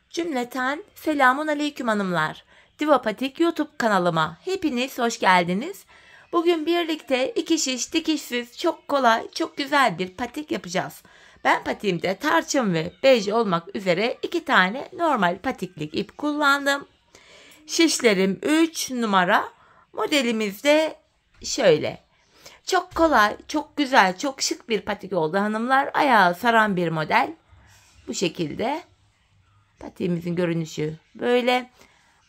Cümleten selamun aleyküm hanımlar. Diva Patik YouTube kanalıma hepiniz hoş geldiniz. Bugün birlikte iki şiş dikişsiz çok kolay çok güzel bir patik yapacağız. Ben patiğimde tarçın ve bej olmak üzere iki tane normal patiklik ip kullandım. Şişlerim 3 numara. Modelimiz de şöyle. Çok kolay, çok güzel, çok şık bir patik oldu hanımlar. Ayağı saran bir model. Bu şekilde. Patiğimizin görünüşü böyle.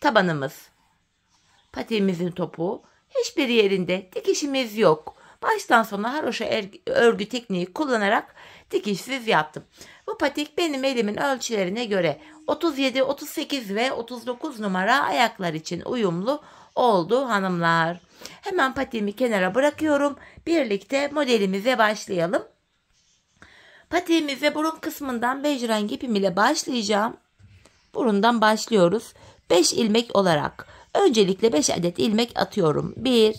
Tabanımız, patiğimizin topuğu. Hiçbir yerinde dikişimiz yok. Baştan sona haroşa örgü tekniği kullanarak dikişsiz yaptım. Bu patik benim elimin ölçülerine göre 37, 38 ve 39 numara ayaklar için uyumlu oldu hanımlar. Hemen patiğimi kenara bırakıyorum. Birlikte modelimize başlayalım. Patiğimize burun kısmından bej rengi ipim ile başlayacağım. Burundan başlıyoruz. 5 ilmek olarak. Öncelikle 5 adet ilmek atıyorum. 1,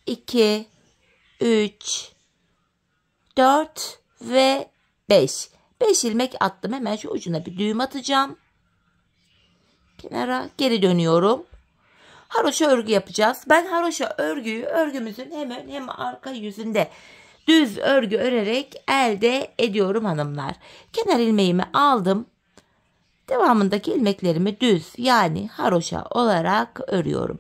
2, 3, 4 ve 5. 5 ilmek attım. Hemen şu ucuna bir düğüm atacağım. Kenara geri dönüyorum. Haroşa örgü yapacağız. Ben haroşa örgüyü örgümüzün hem ön hem arka yüzünde düz örgü örerek elde ediyorum hanımlar. Kenar ilmeğimi aldım. Devamındaki ilmeklerimi düz yani haroşa olarak örüyorum.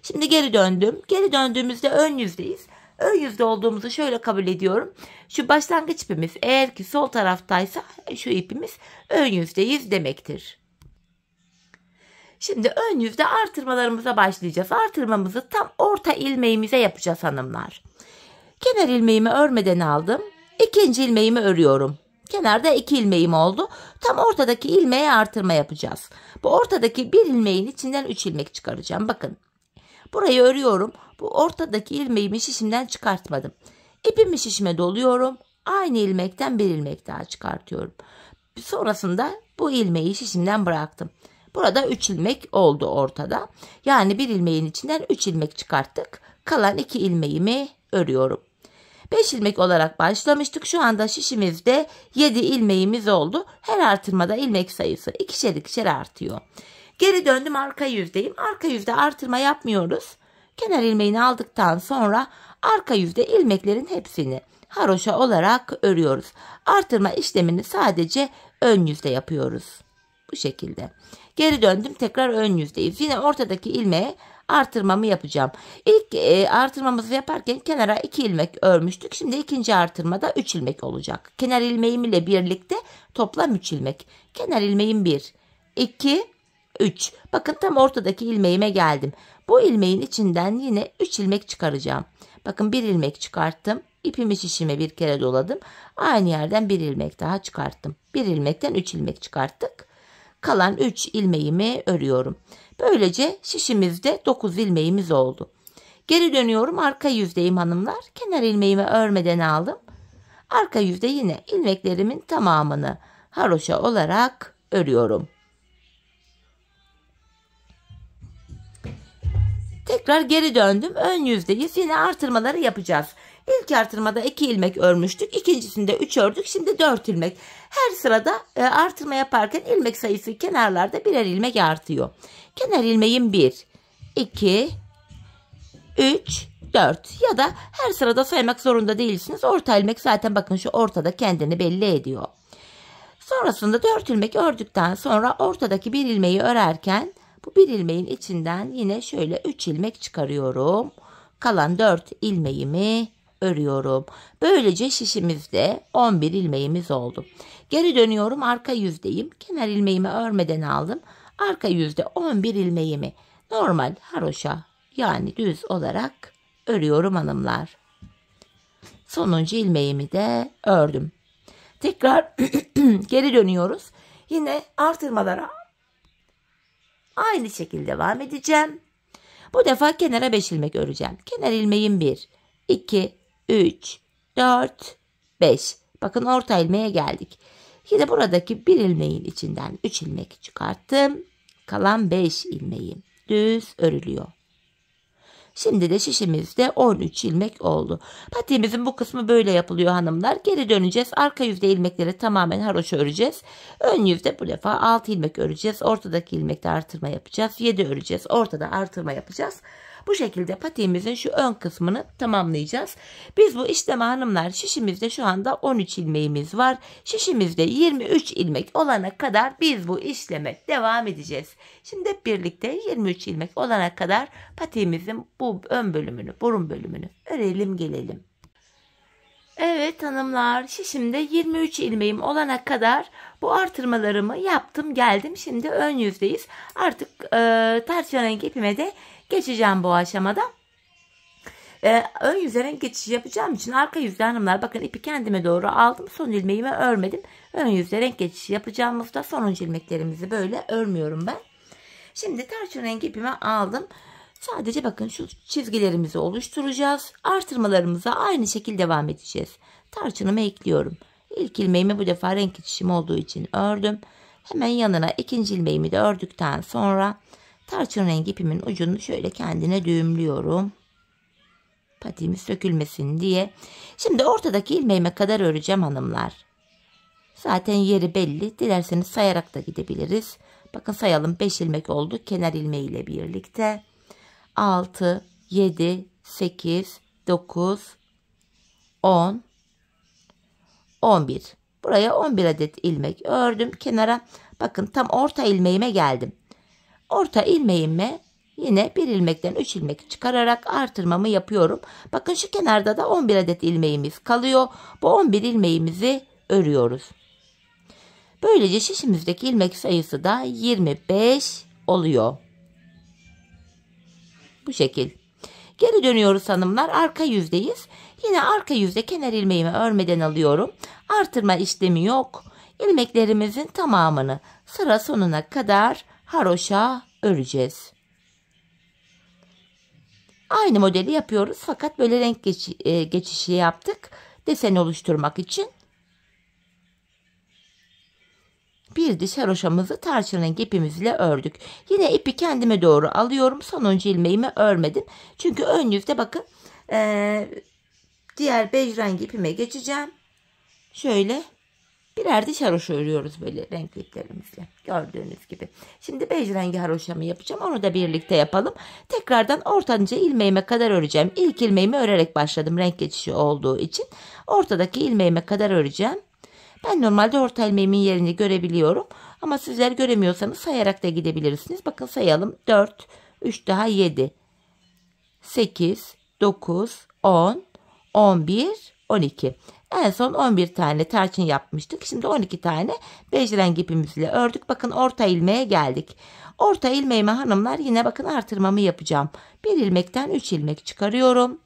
Şimdi geri döndüm. Geri döndüğümüzde ön yüzdeyiz. Ön yüzde olduğumuzu şöyle kabul ediyorum. Şu başlangıç ipimiz eğer ki sol taraftaysa şu ipimiz ön yüzdeyiz demektir. Şimdi ön yüzde artırmalarımıza başlayacağız. Artırmamızı tam orta ilmeğimize yapacağız hanımlar. Kenar ilmeğimi örmeden aldım. İkinci ilmeğimi örüyorum. Kenarda 2 ilmeğim oldu. Tam ortadaki ilmeğe artırma yapacağız. Bu ortadaki bir ilmeğin içinden 3 ilmek çıkaracağım. Bakın. Burayı örüyorum. Bu ortadaki ilmeğimi şişimden çıkartmadım. İpimi şişime doluyorum. Aynı ilmekten bir ilmek daha çıkartıyorum. Sonrasında bu ilmeği şişimden bıraktım. Burada 3 ilmek oldu ortada. Yani bir ilmeğin içinden 3 ilmek çıkarttık. Kalan 2 ilmeğimi örüyorum. 5 ilmek olarak başlamıştık. Şu anda şişimizde 7 ilmeğimiz oldu. Her artırmada ilmek sayısı ikişer ikişer artıyor. Geri döndüm, arka yüzdeyim. Arka yüzde artırma yapmıyoruz. Kenar ilmeğini aldıktan sonra arka yüzde ilmeklerin hepsini haroşa olarak örüyoruz. Artırma işlemini sadece ön yüzde yapıyoruz. Bu şekilde. Geri döndüm, tekrar ön yüzdeyiz. Yine ortadaki ilmeğe artırmamı yapacağım. İlk artırmamızı yaparken kenara 2 ilmek örmüştük. Şimdi ikinci artırmada 3 ilmek olacak. Kenar ilmeğim ile birlikte toplam 3 ilmek. Kenar ilmeğim 1, 2, 3. Bakın tam ortadaki ilmeğime geldim. Bu ilmeğin içinden yine 3 ilmek çıkaracağım. Bakın 1 ilmek çıkarttım. İpimi şişime bir kere doladım. Aynı yerden 1 ilmek daha çıkarttım. 1 ilmekten 3 ilmek çıkarttık. Kalan 3 ilmeğimi örüyorum. Böylece şişimizde 9 ilmeğimiz oldu. Geri dönüyorum, arka yüzdeyim hanımlar. Kenar ilmeğimi örmeden aldım. Arka yüzde yine ilmeklerimin tamamını haroşa olarak örüyorum. Tekrar geri döndüm. Ön yüzdeyiz. Yine artırmaları yapacağız. İlk artırmada 2 ilmek örmüştük. İkincisinde 3 ördük. Şimdi 4 ilmek. Her sırada artırma yaparken ilmek sayısı kenarlarda birer ilmek artıyor. Kenar ilmeğim 1, 2, 3, 4 ya da her sırada saymak zorunda değilsiniz. Orta ilmek zaten bakın şu ortada kendini belli ediyor. Sonrasında 4 ilmek ördükten sonra ortadaki bir ilmeği örerken bu bir ilmeğin içinden yine şöyle 3 ilmek çıkarıyorum. Kalan 4 ilmeğimi örüyorum. Böylece şişimizde 11 ilmeğimiz oldu. Geri dönüyorum, arka yüzdeyim. Kenar ilmeğimi örmeden aldım. Arka yüzde 11 ilmeğimi normal haroşa yani düz olarak örüyorum hanımlar. Sonuncu ilmeğimi de ördüm. Tekrar geri dönüyoruz. Yine artırmalara aynı şekilde devam edeceğim. Bu defa kenara 5 ilmek öreceğim. Kenar ilmeğim 1, 2, 3, 4, 5. Bakın orta ilmeğe geldik. Yine buradaki bir ilmeğin içinden 3 ilmek çıkarttım. Kalan 5 ilmeğim düz örülüyor. Şimdi de şişimizde 13 ilmek oldu. Patiğimizin bu kısmı böyle yapılıyor hanımlar. Geri döneceğiz. Arka yüzde ilmekleri tamamen haroşa öreceğiz. Ön yüzde bu defa 6 ilmek öreceğiz. Ortadaki ilmekte artırma yapacağız. 7 öreceğiz. Ortada artırma yapacağız. Bu şekilde patiğimizin şu ön kısmını tamamlayacağız. Biz bu işlemi hanımlar şişimizde şu anda 13 ilmeğimiz var. Şişimizde 23 ilmek olana kadar biz bu işleme devam edeceğiz. Şimdi hep birlikte 23 ilmek olana kadar patiğimizin bu ön bölümünü, burun bölümünü örelim gelelim. Evet hanımlar, şişimde 23 ilmeğim olana kadar bu artırmalarımı yaptım geldim. Şimdi ön yüzdeyiz. Artık ters renk ipime de geçeceğim bu aşamada. Ön yüze renk geçişi yapacağım için arka yüzde hanımlar bakın ipi kendime doğru aldım. Son ilmeğimi örmedim. Ön yüzde renk geçişi yapacağımızda sonuncu ilmeklerimizi böyle örmüyorum ben. Şimdi ters renk ipimi aldım. Sadece bakın şu çizgilerimizi oluşturacağız. Artırmalarımıza aynı şekilde devam edeceğiz. Tarçınımı ekliyorum. İlk ilmeğimi bu defa renk geçişim olduğu için ördüm. Hemen yanına ikinci ilmeğimi de ördükten sonra tarçın rengi ipimin ucunu şöyle kendine düğümlüyorum. Patiğimiz sökülmesin diye. Şimdi ortadaki ilmeğime kadar öreceğim hanımlar. Zaten yeri belli. Dilerseniz sayarak da gidebiliriz. Bakın sayalım, 5 ilmek oldu kenar ilmeğiyle birlikte. 6, 7, 8, 9, 10, 11. Buraya 11 adet ilmek ördüm. Kenara bakın tam orta ilmeğime geldim. Orta ilmeğime yine bir ilmekten 3 ilmek çıkararak artırmamı yapıyorum. Bakın şu kenarda da 11 adet ilmeğimiz kalıyor. Bu 11 ilmeğimizi örüyoruz. Böylece şişimizdeki ilmek sayısı da 25 oluyor. Bu şekil. Geri dönüyoruz hanımlar. Arka yüzdeyiz. Yine arka yüzde kenar ilmeğimi örmeden alıyorum. Artırma işlemi yok. İlmeklerimizin tamamını sıra sonuna kadar haroşa öreceğiz. Aynı modeli yapıyoruz fakat böyle renk geçişi yaptık. Desen oluşturmak için. Bir diş haroşamızı tarçın rengi ipimizle ördük. Yine ipi kendime doğru alıyorum. Sonuncu ilmeğimi örmedim. Çünkü ön yüzde bakın diğer bej rengi ipime geçeceğim. Şöyle birer diş haroşa örüyoruz böyle renkli iplerimizle. Gördüğünüz gibi. Şimdi bej rengi haroşamı yapacağım. Onu da birlikte yapalım. Tekrardan ortanca ilmeğime kadar öreceğim. İlk ilmeğimi örerek başladım renk geçişi olduğu için. Ortadaki ilmeğime kadar öreceğim. Ben normalde orta ilmeğimin yerini görebiliyorum. Ama sizler göremiyorsanız sayarak da gidebilirsiniz. Bakın sayalım. 4, 3 daha 7, 8, 9, 10, 11, 12. En son 11 tane tarçın yapmıştık. Şimdi 12 tane bej rengi ipimizle ördük. Bakın orta ilmeğe geldik. Orta ilmeğime hanımlar yine bakın artırmamı yapacağım. Bir ilmekten 3 ilmek çıkarıyorum.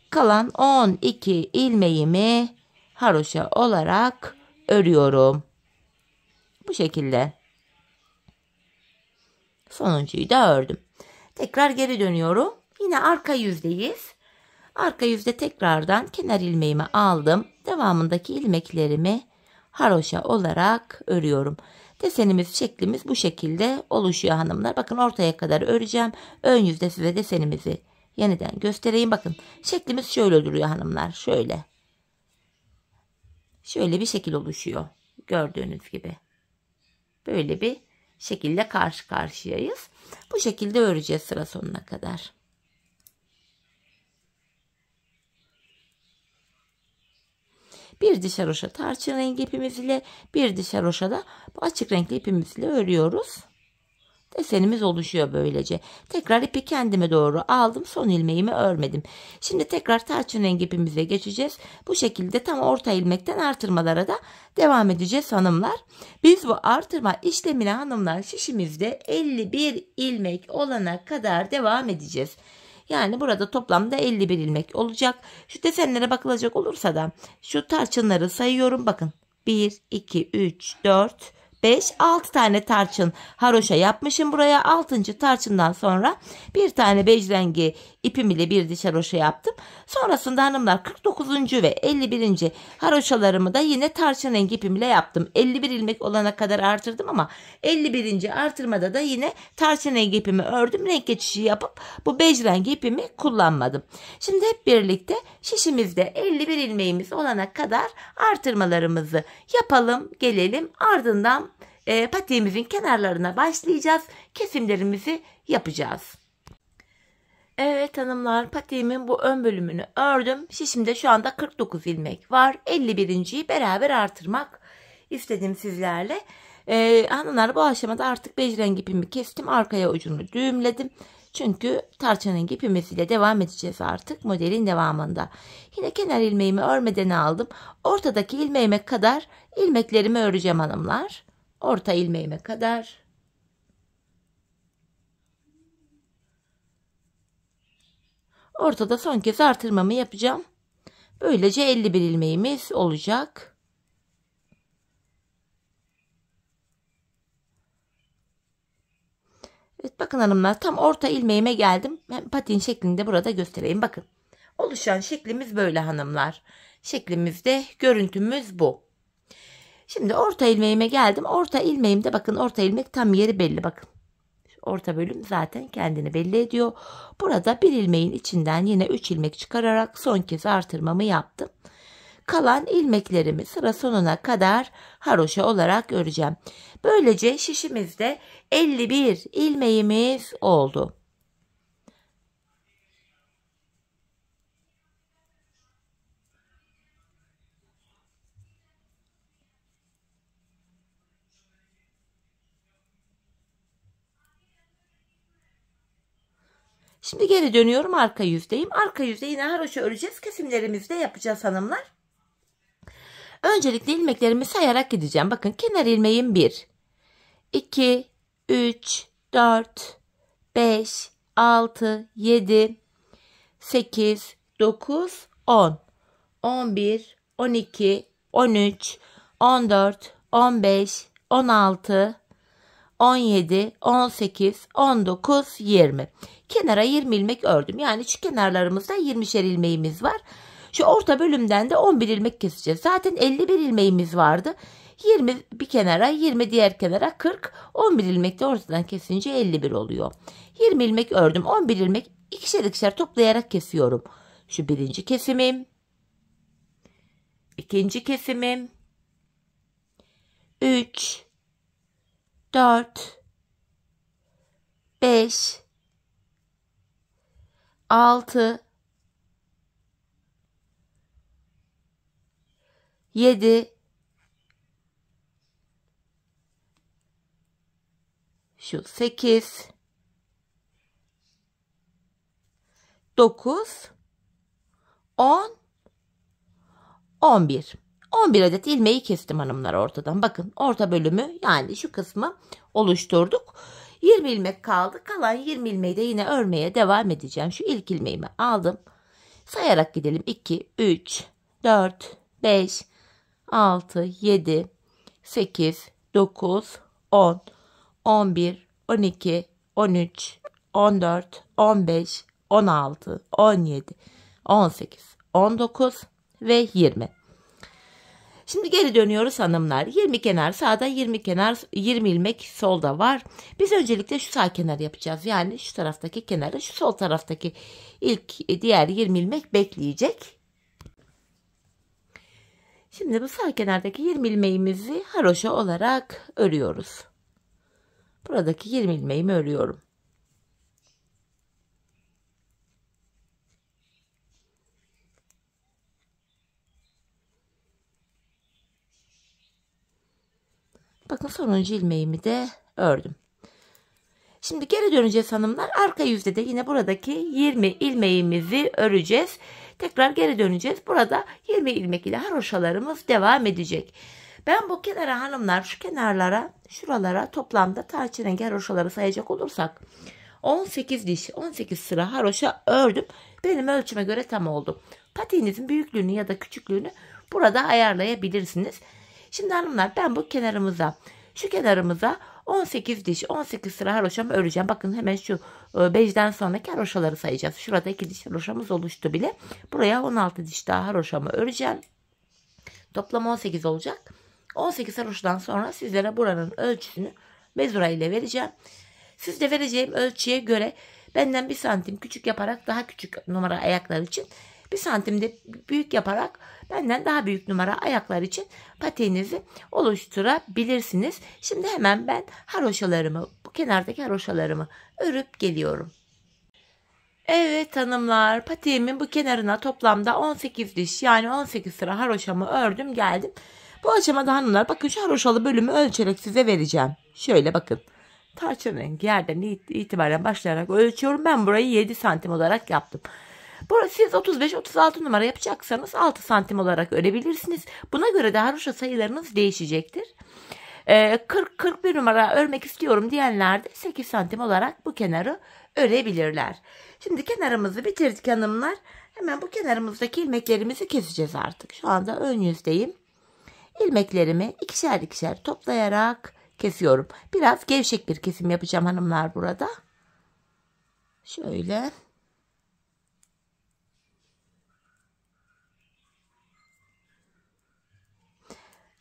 Kalan 12 ilmeğimi haroşa olarak örüyorum. Bu şekilde. Sonuncuyu da ördüm. Tekrar geri dönüyorum. Yine arka yüzdeyiz. Arka yüzde tekrardan kenar ilmeğimi aldım. Devamındaki ilmeklerimi haroşa olarak örüyorum. Desenimiz, şeklimiz bu şekilde oluşuyor hanımlar. Bakın ortaya kadar öreceğim. Ön yüzde size desenimizi yeniden göstereyim. Bakın şeklimiz şöyle duruyor hanımlar. Şöyle. Şöyle bir şekil oluşuyor. Gördüğünüz gibi. Böyle bir şekilde karşı karşıyayız. Bu şekilde öreceğiz sıra sonuna kadar. Bir diş haroşa tarçın rengi ipimiz ile bir diş haroşa da bu açık renkli ipimiz ile örüyoruz. Desenimiz oluşuyor böylece. Tekrar ipi kendime doğru aldım. Son ilmeğimi örmedim. Şimdi tekrar tarçın rengi ipimize geçeceğiz. Bu şekilde tam orta ilmekten artırmalara da devam edeceğiz hanımlar. Biz bu artırma işlemine hanımlar şişimizde 51 ilmek olana kadar devam edeceğiz. Yani burada toplamda 51 ilmek olacak. Şu desenlere bakılacak olursa da şu tarçınları sayıyorum. Bakın 1, 2, 3, 4, 5, 6 tane tarçın haroşa yapmışım buraya. 6. tarçından sonra bir tane bej rengi ipim ile bir diş haroşa yaptım. Sonrasında hanımlar 49. ve 51. haroşalarımı da yine tarçın rengi ipim ile yaptım. 51 ilmek olana kadar artırdım ama 51. artırmada da yine tarçın rengi ipimi ördüm. Renk geçişi yapıp bu bej rengi ipimi kullanmadım. Şimdi hep birlikte şişimizde 51 ilmeğimiz olana kadar artırmalarımızı yapalım, gelelim. Ardından patiğimizin kenarlarına başlayacağız. Kesimlerimizi yapacağız. Evet hanımlar, patiğimin bu ön bölümünü ördüm. Şişimde şu anda 49 ilmek var. 51.yi beraber artırmak istedim sizlerle. Hanımlar, bu aşamada artık bej rengi ipimi kestim. Arkaya ucunu düğümledim. Çünkü tarçın rengi ipimizle devam edeceğiz artık modelin devamında. Yine kenar ilmeğimi örmeden aldım. Ortadaki ilmeğime kadar ilmeklerimi öreceğim hanımlar. Orta ilmeğime kadar. Ortada son kez artırmamı yapacağım. Böylece 51 ilmeğimiz olacak. Evet, bakın hanımlar, tam orta ilmeğime geldim. Ben patiğin şeklinde burada göstereyim. Bakın, oluşan şeklimiz böyle hanımlar. Şeklimizde görüntümüz bu. Şimdi orta ilmeğime geldim. Orta ilmeğimde bakın, orta ilmek tam yeri belli bakın. Orta bölüm zaten kendini belli ediyor. Burada bir ilmeğin içinden yine 3 ilmek çıkararak son kez artırmamı yaptım. Kalan ilmeklerimi sıra sonuna kadar haroşa olarak öreceğim. Böylece şişimizde 51 ilmeğimiz oldu. Şimdi geri dönüyorum, arka yüzdeyim. Arka yüzde yine haroşa öreceğiz. Kesimlerimizi de yapacağız hanımlar. Öncelikle ilmeklerimi sayarak gideceğim. Bakın, kenar ilmeğim 1, 2, 3, 4, 5, 6, 7, 8, 9, 10, 11, 12, 13, 14, 15, 16, 17, 18, 19, 20. Kenara 20 ilmek ördüm. Yani şu kenarlarımızda 20'şer ilmeğimiz var. Şu orta bölümden de 11 ilmek keseceğiz. Zaten 51 ilmeğimiz vardı. 20 bir kenara, 20 diğer kenara, 40. 11 ilmek de ortadan kesince 51 oluyor. 20 ilmek ördüm. 11 ilmek ikişer ikişer toplayarak kesiyorum. Şu birinci kesimim. İkinci kesimim. 3, 4, 5, 6, 7, şu 8, 9, 10, 11. 11 adet ilmeği kestim hanımlar ortadan. Bakın, orta bölümü, yani şu kısmı oluşturduk. 20 ilmek kaldı. Kalan 20 ilmeği de yine örmeye devam edeceğim. Şu ilk ilmeğimi aldım. Sayarak gidelim. 2, 3, 4, 5, 6, 7, 8, 9, 10, 11, 12, 13, 14, 15, 16, 17, 18, 19 ve 20. Şimdi geri dönüyoruz hanımlar. 20 kenar sağda, 20 kenar, 20 ilmek solda var. Biz öncelikle şu sağ kenar yapacağız. Yani şu taraftaki kenarı, şu sol taraftaki diğer 20 ilmek bekleyecek. Şimdi bu sağ kenardaki 20 ilmeğimizi haroşa olarak örüyoruz. Buradaki 20 ilmeğimi örüyorum. Bakın, sonuncu ilmeğimi de ördüm. Şimdi geri döneceğiz hanımlar. Arka yüzde de yine buradaki 20 ilmeğimizi öreceğiz. Tekrar geri döneceğiz. Burada 20 ilmek ile haroşalarımız devam edecek. Ben bu kenara hanımlar, şu kenarlara, şuralara toplamda tarçın rengi haroşaları sayacak olursak 18 diş, 18 sıra haroşa ördüm. Benim ölçüme göre tam oldu. Patiğinizin büyüklüğünü ya da küçüklüğünü burada ayarlayabilirsiniz. Şimdi hanımlar, ben bu kenarımıza Şu kenarımıza 18 diş 18 sıra haroşamı öreceğim. Bakın hemen şu bejden sonraki haroşaları sayacağız. Şurada 2 diş haroşamız oluştu bile. Buraya 16 diş daha haroşamı öreceğim. Toplam 18 olacak. 18 haroşadan sonra sizlere buranın ölçüsünü mezura ile vereceğim. Siz de vereceğim ölçüye göre benden 1 santim küçük yaparak daha küçük numara ayaklar için 1 santim de büyük yaparak benden daha büyük numara ayaklar için patiğinizi oluşturabilirsiniz. Şimdi hemen ben haroşalarımı, bu kenardaki haroşalarımı örüp geliyorum. Evet hanımlar, patiğimin bu kenarına toplamda 18 diş yani 18 sıra haroşamı ördüm geldim. Bu aşamada hanımlar bakın şu haroşalı bölümü ölçerek size vereceğim. Şöyle bakın. Tarçın rengi yerden itibaren başlayarak ölçüyorum. Ben burayı 7 santim olarak yaptım. Siz 35-36 numara yapacaksanız 6 santim olarak örebilirsiniz. Buna göre de haroşa sayılarınız değişecektir. 40-41 numara örmek istiyorum diyenler de 8 santim olarak bu kenarı örebilirler. Şimdi kenarımızı bitirdik hanımlar. Hemen bu kenarımızdaki ilmeklerimizi keseceğiz artık. Şu anda ön yüzdeyim. İlmeklerimi ikişer ikişer toplayarak kesiyorum. Biraz gevşek bir kesim yapacağım hanımlar burada. Şöyle.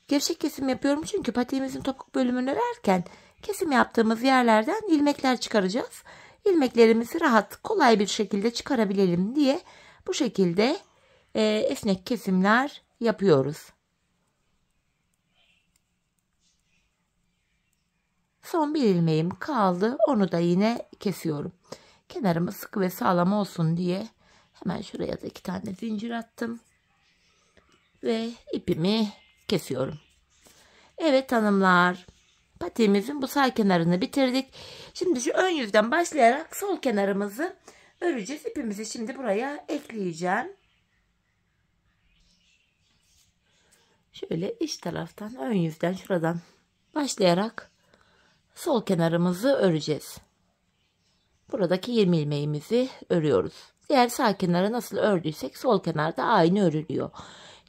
Gevşek kesim yapıyorum çünkü patiğimizin topuk bölümünü örerken kesim yaptığımız yerlerden ilmekler çıkaracağız. İlmeklerimizi rahat, kolay bir şekilde çıkarabilelim diye bu şekilde esnek kesimler yapıyoruz. Son bir ilmeğim kaldı. Onu da yine kesiyorum. Kenarımı sıkı ve sağlam olsun diye hemen şuraya da 2 tane zincir attım. Ve ipimi kesiyorum. Evet hanımlar. Patiğimizin bu sağ kenarını bitirdik. Şimdi şu ön yüzden başlayarak sol kenarımızı öreceğiz. İpimizi şimdi buraya ekleyeceğim. Şöyle iç taraftan ön yüzden şuradan başlayarak sol kenarımızı öreceğiz. Buradaki 20 ilmeğimizi örüyoruz. Diğer sağ kenarı nasıl ördüysek sol kenarda aynı örülüyor.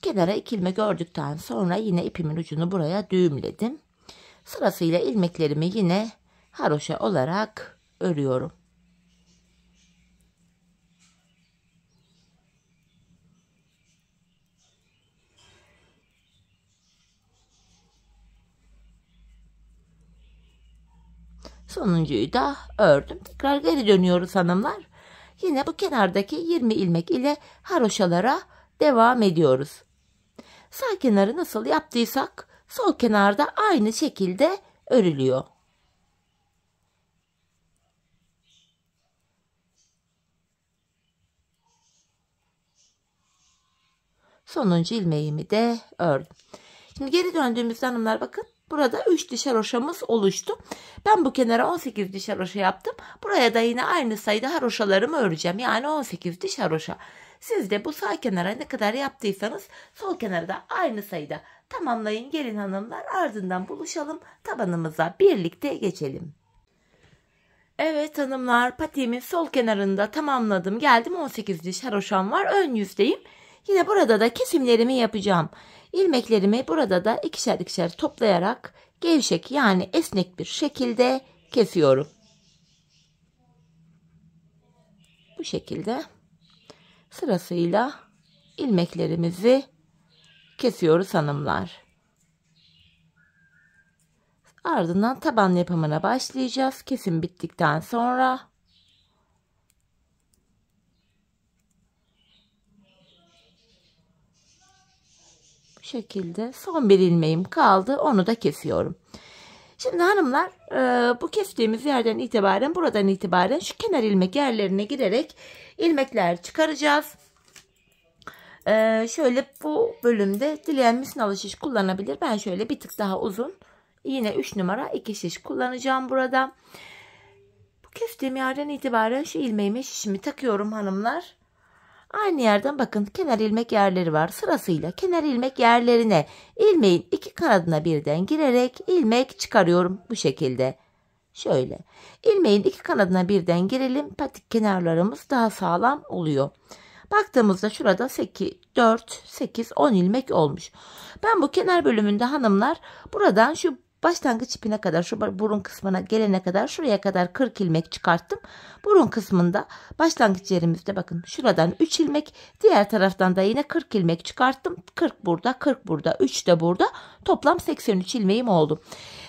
Kenara 2 ilmek ördükten sonra yine ipimin ucunu buraya düğümledim. Sırasıyla ilmeklerimi yine haroşa olarak örüyorum. Sonuncuyu da ördüm. Tekrar geri dönüyoruz hanımlar. Yine bu kenardaki 20 ilmek ile haroşalara devam ediyoruz. Sağ kenarı nasıl yaptıysak sol kenarda aynı şekilde örülüyor. Sonuncu ilmeğimi de ördüm. Şimdi geri döndüğümüzde hanımlar bakın. Burada 3 diş haroşamız oluştu. Ben bu kenara 18 diş haroşa yaptım. Buraya da yine aynı sayıda haroşalarımı öreceğim. Yani 18 diş haroşa. Siz de bu sağ kenara ne kadar yaptıysanız sol kenara da aynı sayıda tamamlayın gelin hanımlar. Ardından buluşalım. Tabanımıza birlikte geçelim. Evet hanımlar, patiğimin sol kenarında tamamladım. Geldim, 18 diş haroşam var. Ön yüzdeyim. Yine burada da kesimlerimi yapacağım. İlmeklerimi burada da ikişer ikişer toplayarak gevşek yani esnek bir şekilde kesiyorum. Bu şekilde sırasıyla ilmeklerimizi kesiyoruz hanımlar. Ardından taban yapımına başlayacağız. Kesim bittikten sonra bu şekilde son bir ilmeğim kaldı. Onu da kesiyorum. Şimdi hanımlar bu kestiğimiz yerden itibaren buradan itibaren şu kenar ilmek yerlerine girerek ilmekler çıkaracağız. Şöyle bu bölümde dileyen misinalı şiş kullanabilir. Ben şöyle bir tık daha uzun yine 3 numara 2 şiş kullanacağım burada. Bu kestiğim yerden itibaren şu ilmeğime şişimi takıyorum hanımlar. Aynı yerden bakın kenar ilmek yerleri var. Sırasıyla kenar ilmek yerlerine ilmeğin 2 kanadına birden girerek ilmek çıkarıyorum bu şekilde. Şöyle ilmeğin 2 kanadına birden girelim. Patik kenarlarımız daha sağlam oluyor. Baktığımızda şurada 8, 4, 8, 10 ilmek olmuş. Ben bu kenar bölümünde hanımlar buradan şu başlangıç ipine kadar, şu burun kısmına gelene kadar, şuraya kadar 40 ilmek çıkarttım. Burun kısmında başlangıç yerimizde bakın şuradan 3 ilmek, diğer taraftan da yine 40 ilmek çıkarttım. 40 burada, 40 burada, 3 de burada. Toplam 83 ilmeğim oldu.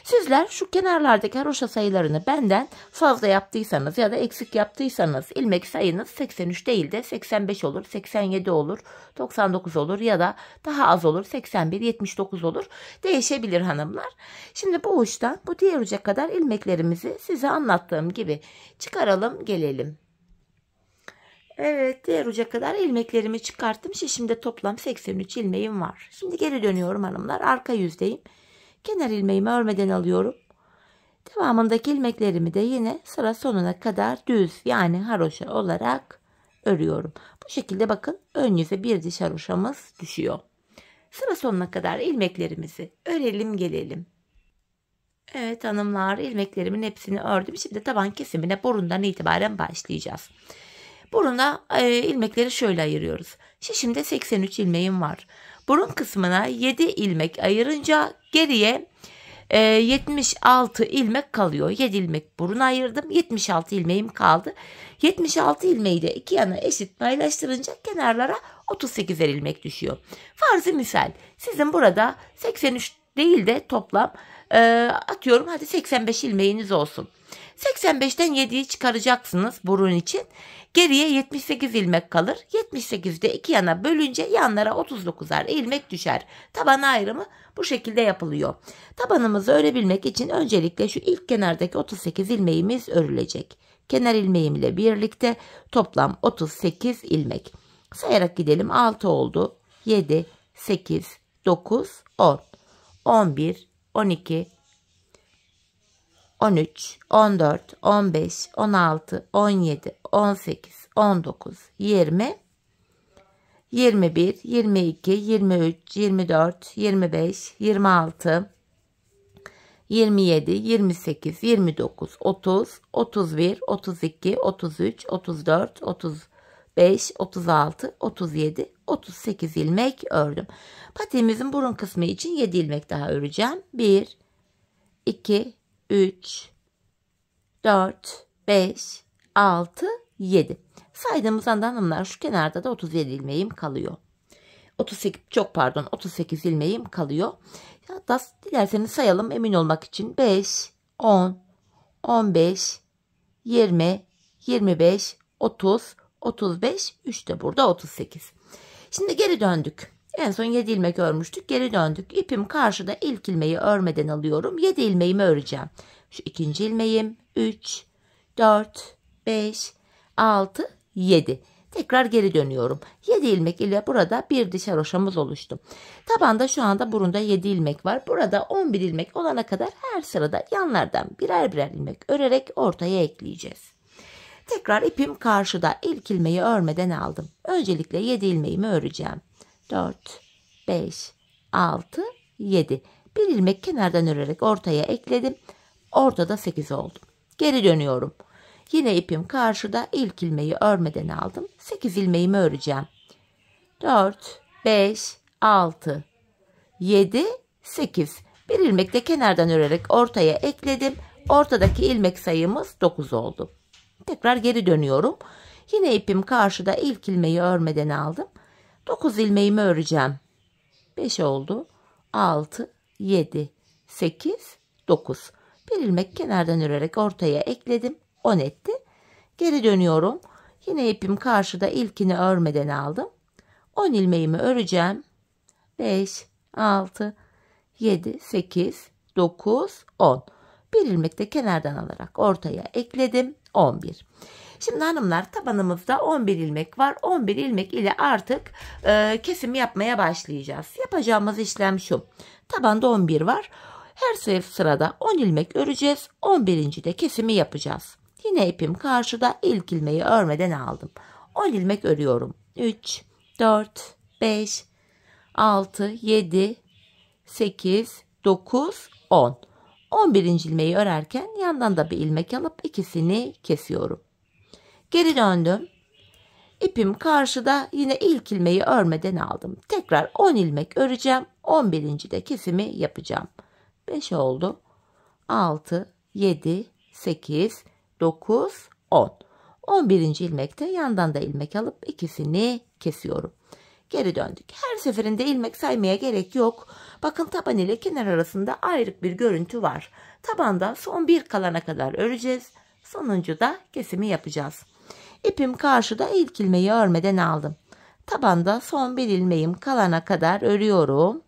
Sizler şu kenarlardaki haroşa sayılarını benden fazla yaptıysanız ya da eksik yaptıysanız, ilmek sayınız 83 değil de 85 olur, 87 olur, 99 olur ya da daha az olur, 81, 79 olur. Değişebilir hanımlar. Şimdi bu uçtan bu diğer uca kadar ilmeklerimizi size anlattığım gibi çıkaralım, gelelim. Evet, diğer uca kadar ilmeklerimi çıkarttım. Şimdi toplam 83 ilmeğim var. Şimdi geri dönüyorum hanımlar. Arka yüzdeyim. Kenar ilmeğimi örmeden alıyorum. Devamındaki ilmeklerimi de yine sıra sonuna kadar düz, yani haroşa olarak örüyorum. Bu şekilde bakın ön yüze bir diş haroşamız düşüyor. Sıra sonuna kadar ilmeklerimizi örelim, gelelim. Evet hanımlar, ilmeklerimin hepsini ördüm. Şimdi taban kesimine burundan itibaren başlayacağız. Buruna ilmekleri şöyle ayırıyoruz. Şişimde 83 ilmeğim var. Burun kısmına 7 ilmek ayırınca geriye 76 ilmek kalıyor. 7 ilmek burun ayırdım. 76 ilmeğim kaldı. 76 ilmeği de iki yana eşit paylaştırınca kenarlara 38'er ilmek düşüyor. Farzı misal sizin burada 83 değil de toplam atıyorum hadi 85 ilmeğiniz olsun. 85'ten 7'yi çıkaracaksınız burun için. Geriye 78 ilmek kalır. 78'de iki yana bölünce yanlara 39'ar ilmek düşer. Taban ayrımı bu şekilde yapılıyor. Tabanımızı örebilmek için öncelikle şu ilk kenardaki 38 ilmeğimiz örülecek. Kenar ilmeğimle birlikte toplam 38 ilmek. Sayarak gidelim. 6 oldu. 7, 8, 9, 10, 11, 12, 13, 14, 15, 16, 17, 18, 19, 20, 21, 22, 23, 24, 25, 26, 27, 28, 29, 30, 31, 32, 33, 34, 35, 36, 37, 38 ilmek ördüm. Patiğimizin burun kısmı için 7 ilmek daha öreceğim. 1, 2, 3, 4, 5, 6, 7. Saydığımız anda hanımlar şu kenarda da 37 ilmeğim kalıyor. 38 ilmeğim kalıyor. Hatta dilerseniz sayalım emin olmak için. 5, 10, 15, 20, 25, 30, 35, 3 de burada 38. Şimdi geri döndük. En son 7 ilmek örmüştük. Geri döndük. İpim karşıda, ilk ilmeği örmeden alıyorum. 7 ilmeğimi öreceğim. Şu ikinci ilmeğim 3, 4, 5, 6, 7. Tekrar geri dönüyorum. 7 ilmek ile burada bir diş haroşamız oluştu. Tabanda şu anda burunda 7 ilmek var. Burada 11 ilmek olana kadar her sırada yanlardan birer birer ilmek örerek ortaya ekleyeceğiz. Tekrar ipim karşıda, ilk ilmeği örmeden aldım. Öncelikle 7 ilmeğimi öreceğim. 4, 5, 6, 7. Bir ilmek kenardan örerek ortaya ekledim. Ortada 8 oldu. Geri dönüyorum. Yine ipim karşıda, ilk ilmeği örmeden aldım. 8 ilmeğimi öreceğim. 4, 5, 6, 7, 8. Bir ilmek de kenardan örerek ortaya ekledim. Ortadaki ilmek sayımız 9 oldu. Tekrar geri dönüyorum. Yine ipim karşıda, ilk ilmeği örmeden aldım. 9 ilmeğimi öreceğim. 5 oldu. 6, 7, 8, 9. Bir ilmek kenardan örerek ortaya ekledim. 10 etti. Geri dönüyorum. Yine ipim karşıda, ilkini örmeden aldım. 10 ilmeğimi öreceğim. 5, 6, 7, 8, 9, 10. Bir ilmek de kenardan alarak ortaya ekledim. 11. Şimdi hanımlar, tabanımızda 11 ilmek var. 11 ilmek ile artık kesim yapmaya başlayacağız. Yapacağımız işlem şu. Tabanda 11 var. Her sırada 10 ilmek öreceğiz. 11. de kesimi yapacağız. Yine ipim karşıda, ilk ilmeği örmeden aldım. 10 ilmek örüyorum. 3, 4, 5, 6, 7, 8, 9, 10. 11. ilmeği örerken yandan da bir ilmek alıp ikisini kesiyorum. Geri döndüm. İpim karşıda, yine ilk ilmeği örmeden aldım. Tekrar 10 ilmek öreceğim. 11. de kesimi yapacağım. 5 oldu. 6, 7, 8, 9, 10. 11. ilmekte yandan da ilmek alıp ikisini kesiyorum. Geri döndük. Her seferinde ilmek saymaya gerek yok. Bakın taban ile kenar arasında ayrık bir görüntü var. Tabanda son bir kalana kadar öreceğiz. Sonuncu da kesimi yapacağız. İpim karşıda, ilk ilmeği örmeden aldım. Tabanda son bir ilmeğim kalana kadar örüyorum.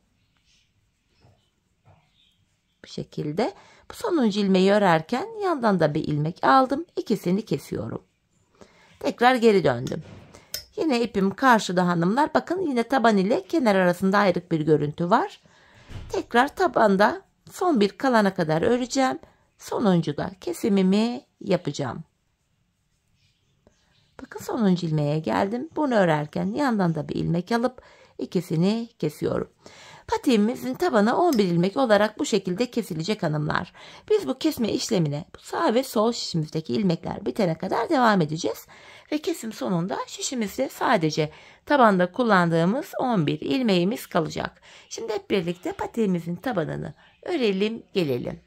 Bu şekilde. Bu sonuncu ilmeği örerken yandan da bir ilmek aldım. İkisini kesiyorum. Tekrar geri döndüm. Yine ipim karşıda hanımlar. Bakın yine taban ile kenar arasında ayrık bir görüntü var. Tekrar tabanda son bir kalana kadar öreceğim. Sonuncuda kesimimi yapacağım. Bakın sonuncu ilmeğe geldim. Bunu örerken yandan da bir ilmek alıp ikisini kesiyorum. Patiğimizin tabanı 11 ilmek olarak bu şekilde kesilecek hanımlar. Biz bu kesme işlemine sağ ve sol şişimizdeki ilmekler bitene kadar devam edeceğiz. Ve kesim sonunda şişimizde sadece tabanda kullandığımız 11 ilmeğimiz kalacak. Şimdi hep birlikte patiğimizin tabanını örelim, gelelim.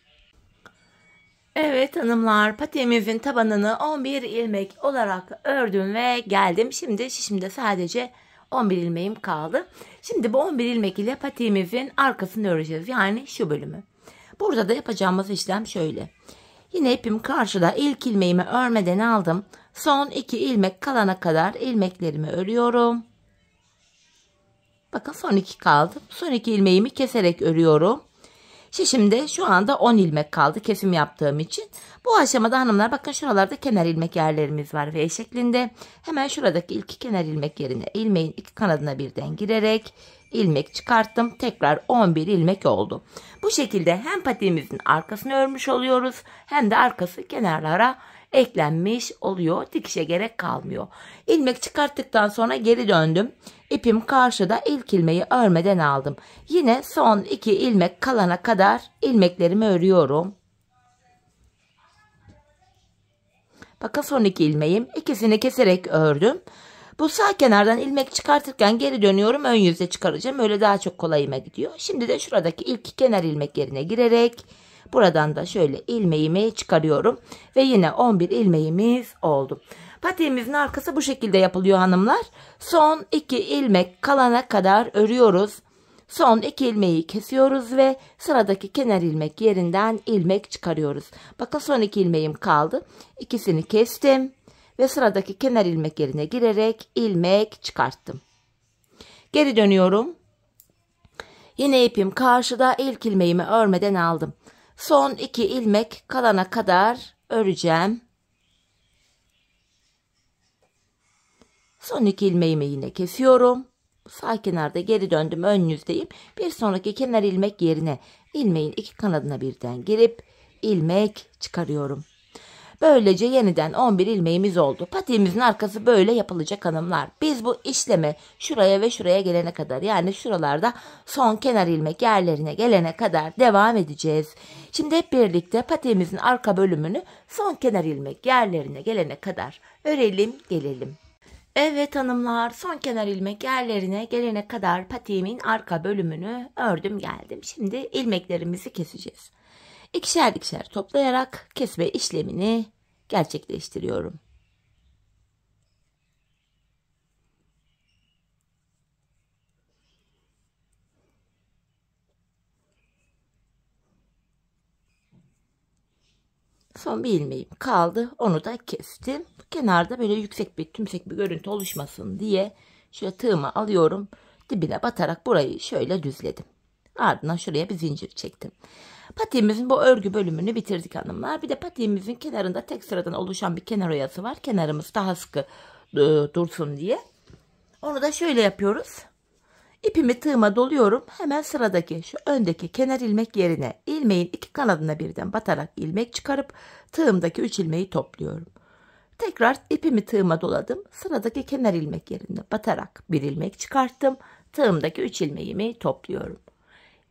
Evet hanımlar, patiğimizin tabanını 11 ilmek olarak ördüm ve geldim. Şimdi şişimde sadece 11 ilmeğim kaldı. Şimdi bu 11 ilmek ile patiğimizin arkasını öreceğiz. Yani şu bölümü. Burada da yapacağımız işlem şöyle. Yine ipim karşıda, ilk ilmeğimi örmeden aldım. Son 2 ilmek kalana kadar ilmeklerimi örüyorum. Bakın son 2 kaldı. Son 2 ilmeğimi keserek örüyorum. Şişimde şu anda 10 ilmek kaldı kesim yaptığım için. Bu aşamada hanımlar bakın şuralarda kenar ilmek yerlerimiz var V şeklinde. Hemen şuradaki ilk kenar ilmek yerine ilmeğin iki kanadına birden girerek ilmek çıkarttım. Tekrar 11 ilmek oldu. Bu şekilde hem patiğimizin arkasını örmüş oluyoruz hem de arkası kenarlara eklenmiş oluyor. Dikişe gerek kalmıyor. İlmek çıkarttıktan sonra geri döndüm. İpim karşıda, ilk ilmeği örmeden aldım. Yine son 2 ilmek kalana kadar ilmeklerimi örüyorum. Bakın son 2 ilmeğim. İkisini keserek ördüm. Bu sağ kenardan ilmek çıkartırken geri dönüyorum. Ön yüzde çıkaracağım. Öyle daha çok kolayıma gidiyor. Şimdi de şuradaki ilk kenar ilmek yerine girerek buradan da şöyle ilmeğimi çıkarıyorum. Ve yine 11 ilmeğimiz oldu. Patiğimizin arkası bu şekilde yapılıyor hanımlar. Son 2 ilmek kalana kadar örüyoruz. Son 2 ilmeği kesiyoruz ve sıradaki kenar ilmek yerinden ilmek çıkarıyoruz. Bakın son 2 ilmeğim kaldı. İkisini kestim ve sıradaki kenar ilmek yerine girerek ilmek çıkarttım. Geri dönüyorum. Yine ipim karşıda, ilk ilmeğimi örmeden aldım. Son 2 ilmek kalana kadar öreceğim. Son 2 ilmeğimi yine kesiyorum. Sağ kenarda geri döndüm, ön yüzdeyim. Bir sonraki kenar ilmek yerine ilmeğin iki kanadına birden girip ilmek çıkarıyorum. Böylece yeniden 11 ilmeğimiz oldu. Patiğimizin arkası böyle yapılacak hanımlar. Biz bu işleme şuraya ve şuraya gelene kadar, yani şuralarda son kenar ilmek yerlerine gelene kadar devam edeceğiz. Şimdi hep birlikte patiğimizin arka bölümünü son kenar ilmek yerlerine gelene kadar örelim, gelelim. Evet hanımlar, son kenar ilmek yerlerine gelene kadar patiğimin arka bölümünü ördüm geldim. Şimdi ilmeklerimizi keseceğiz. İkişer dikişer toplayarak kesme işlemini gerçekleştiriyorum. Son bir ilmeğim kaldı. Onu da kestim. Kenarda böyle yüksek bir tümsek bir görüntü oluşmasın diye şöyle tığımı alıyorum. Dibine batarak burayı şöyle düzledim. Ardından şuraya bir zincir çektim. Patiğimizin bu örgü bölümünü bitirdik hanımlar. Bir de patiğimizin kenarında tek sıradan oluşan bir kenar oyası var. Kenarımız daha sıkı dursun diye. Onu da şöyle yapıyoruz. İpimi tığıma doluyorum. Hemen sıradaki şu öndeki kenar ilmek yerine ilmeğin iki kanadına birden batarak ilmek çıkarıp tığımdaki 3 ilmeği topluyorum. Tekrar ipimi tığıma doladım. Sıradaki kenar ilmek yerine batarak bir ilmek çıkarttım. Tığımdaki 3 ilmeğimi topluyorum.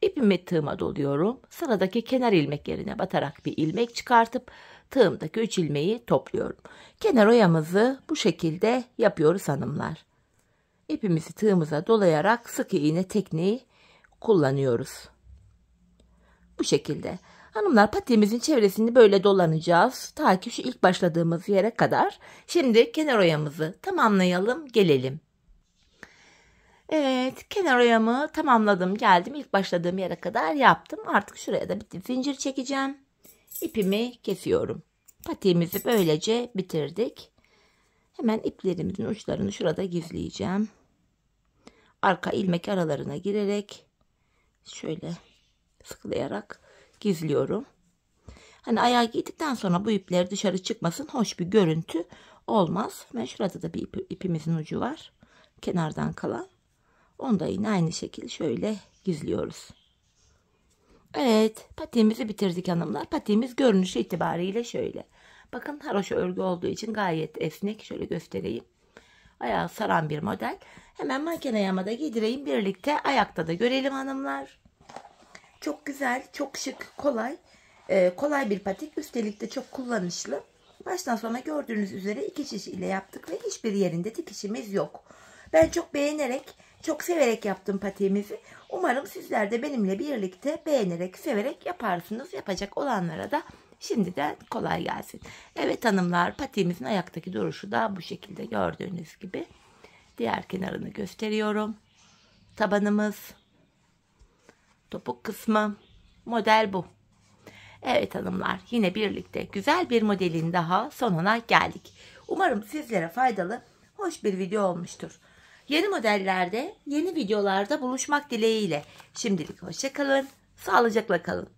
İpimi tığıma doluyorum. Sıradaki kenar ilmek yerine batarak bir ilmek çıkartıp tığımdaki 3 ilmeği topluyorum. Kenar oyamızı bu şekilde yapıyoruz hanımlar. İpimizi tığımıza dolayarak sık iğne tekniği kullanıyoruz. Bu Bu şekilde. Hanımlar, patiğimizin çevresini böyle dolanacağız. Ta ki şu ilk başladığımız yere kadar. Şimdi kenar oyamızı tamamlayalım, gelelim. Evet, kenar oyamı tamamladım, geldim. İlk başladığım yere kadar yaptım. Artık şuraya da bir zincir çekeceğim. İpimi kesiyorum. Patiğimizi böylece bitirdik. Hemen iplerimizin uçlarını şurada gizleyeceğim. Arka ilmek aralarına girerek şöyle sıkılayarak gizliyorum. Hani ayağı giydikten sonra bu ipler dışarı çıkmasın, hoş bir görüntü olmaz. Ve şurada da bir ipimizin ucu var. Kenardan kalan. Onu da yine aynı şekilde şöyle gizliyoruz. Evet, patiğimizi bitirdik hanımlar. Patiğimiz görünüşü itibariyle şöyle. Bakın, haroşa örgü olduğu için gayet esnek. Şöyle göstereyim. Ayağı saran bir model. Hemen manken ayağıma da giydireyim. Birlikte ayakta da görelim hanımlar. Çok güzel, çok şık, kolay. Kolay bir patik. Üstelik de çok kullanışlı. Baştan sona gördüğünüz üzere 2 şiş ile yaptık ve hiçbir yerinde dikişimiz yok. Ben çok beğenerek, çok severek yaptım patiğimizi. Umarım sizler de benimle birlikte beğenerek, severek yaparsınız. Yapacak olanlara da şimdiden kolay gelsin. Evet hanımlar, patiğimizin ayaktaki duruşu da bu şekilde gördüğünüz gibi. Diğer kenarını gösteriyorum. Tabanımız, topuk kısmı, model bu. Evet hanımlar, yine birlikte güzel bir modelin daha sonuna geldik. Umarım sizlere faydalı, hoş bir video olmuştur. Yeni modellerde, yeni videolarda buluşmak dileğiyle. Şimdilik hoşça kalın, sağlıcakla kalın.